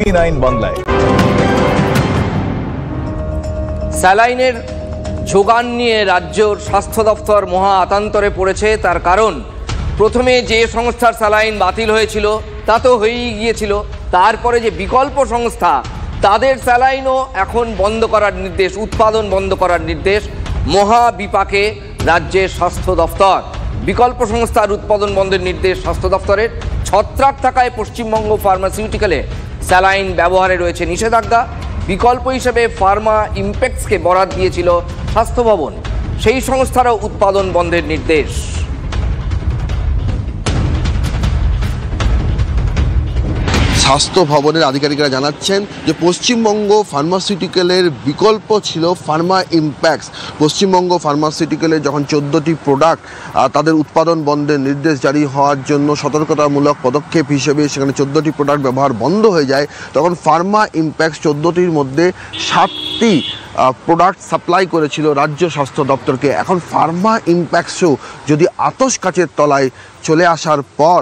টিভি9 বাংলায়। স্যালাইনের যোগান নিয়ে রাজ্যের স্বাস্থ্য দপ্তর মহা আতান্তরে পড়েছে। তার কারণ, প্রথমে যে সংস্থার স্যালাইন বাতিল হয়েছিল তা তো হয়েই গিয়েছিল, তারপরে যে বিকল্প সংস্থা তাদের স্যালাইনও এখন বন্ধ করার নির্দেশ, উৎপাদন বন্ধ করার নির্দেশ মহা বিপাকে রাজ্যের স্বাস্থ্য দপ্তর। বিকল্প সংস্থার উৎপাদন বন্ধের নির্দেশ স্বাস্থ্য দপ্তরের। ছত্রাক থাকায় পশ্চিমবঙ্গ ফার্মাসিউটিক্যালে স্যালাইন ব্যবহারে রয়েছে নিষেধাজ্ঞা। বিকল্প হিসেবে ফার্মা ইম্প্যাক্টসকে বরাদ দিয়েছিল স্বাস্থ্য ভবন, সেই সংস্থারও উৎপাদন বন্ধের নির্দেশ। স্বাস্থ্য ভবনের আধিকারিকরা জানাচ্ছেন যে পশ্চিমবঙ্গ ফার্মাসিউটিক্যালের বিকল্প ছিল ফার্মা ইম্প্যাক্টস। পশ্চিমবঙ্গ ফার্মাসিউটিক্যালের যখন 14টি প্রোডাক্ট তাদের উৎপাদন বন্ধের নির্দেশ জারি হওয়ার জন্য সতর্কতামূলক পদক্ষেপ হিসেবে সেখানে 14টি প্রোডাক্ট ব্যবহার বন্ধ হয়ে যায়, তখন ফার্মা ইম্প্যাক্টস 14টির মধ্যে 7টি প্রোডাক্ট সাপ্লাই করেছিল রাজ্য স্বাস্থ্য দপ্তরকে। এখন ফার্মা ইম্প্যাক্টসও যদি আতশ কাচের তলায় চলে আসার পর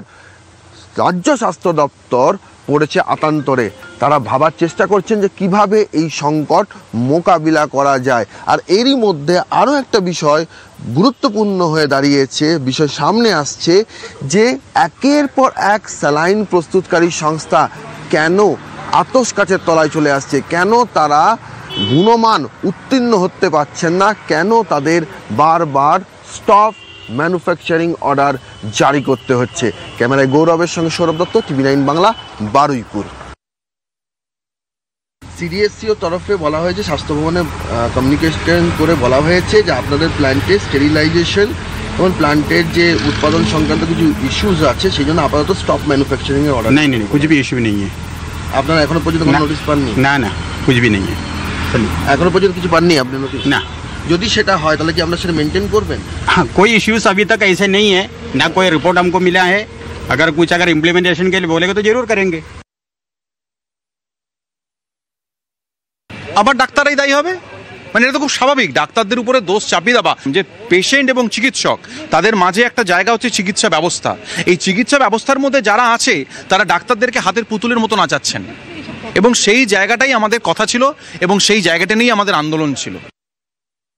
রাজ্য স্বাস্থ্য দপ্তর পড়েছে আতান্তরে। তারা ভাবার চেষ্টা করছেন যে কিভাবে এই সংকট মোকাবিলা করা যায়। আর এরই মধ্যে আরও একটা বিষয় গুরুত্বপূর্ণ হয়ে দাঁড়িয়েছে, বিষয় সামনে আসছে যে একের পর এক স্যালাইন প্রস্তুতকারী সংস্থা কেন আতশ কাচের তলায় চলে আসছে, কেন তারা গুণমান উত্তীর্ণ হতে পারছেন না, কেন তাদের বারবার স্টপ ম্যানুফ্যাকচারিং অর্ডার জারি করতে হচ্ছে। ক্যামেরায় গৌরবের সঙ্গে সৌরভ দত্ত, টিভি9 বাংলা, বারুইপুর। সিডিএসসিও তরফে বলা হয়েছে, স্বাস্থ্য ভবনে কমিউনিকেশন করে বলা হয়েছে যে আপনাদের প্ল্যান্টের স্টেরিলাইজেশন এবং প্ল্যান্টের যে উৎপাদন সংক্রান্ত কিছু ইস্যুজ আছে সেই জন্য আপাতত স্টপ ম্যানুফ্যাকচারিং এর অর্ডার। नहीं नहीं, कुछ भी इशू नहीं है। আপনারা এখনো পর্যন্ত কোনো নোটিশ পাননি? না না, कुछ भी नहीं है। এখনো পর্যন্ত কিছু পাননি আপনি নোটিশ? না। যদি সেটা হয় তাহলে কি আপনারা সেটা মেনটেন করবেন? हाँ, कोई इश्यूज अभी तक ऐसे नहीं है, ना कोई रिपोर्ट हमको मिला है। अगर कुछ इम्प्लीमेंटेशन के लिए बोलेगा तो जरूर करेंगे। আবার ডাক্তাররাই দায়ী হবে? মানে এটা তো খুব স্বাভাবিক, ডাক্তারদের উপরে দোষ চাপিয়ে দেওয়া। যে পেশেন্ট এবং চিকিৎসক তাদের মাঝে একটা জায়গা হচ্ছে চিকিৎসা ব্যবস্থা। এই চিকিৎসা ব্যবস্থার মধ্যে যারা আছে তারা ডাক্তারদেরকে হাতের পুতুলের মতো নাচাচ্ছেন, এবং সেই জায়গাটাই আমাদের কথা ছিল এবং সেই জায়গাটা নিয়েই আমাদের আন্দোলন ছিল।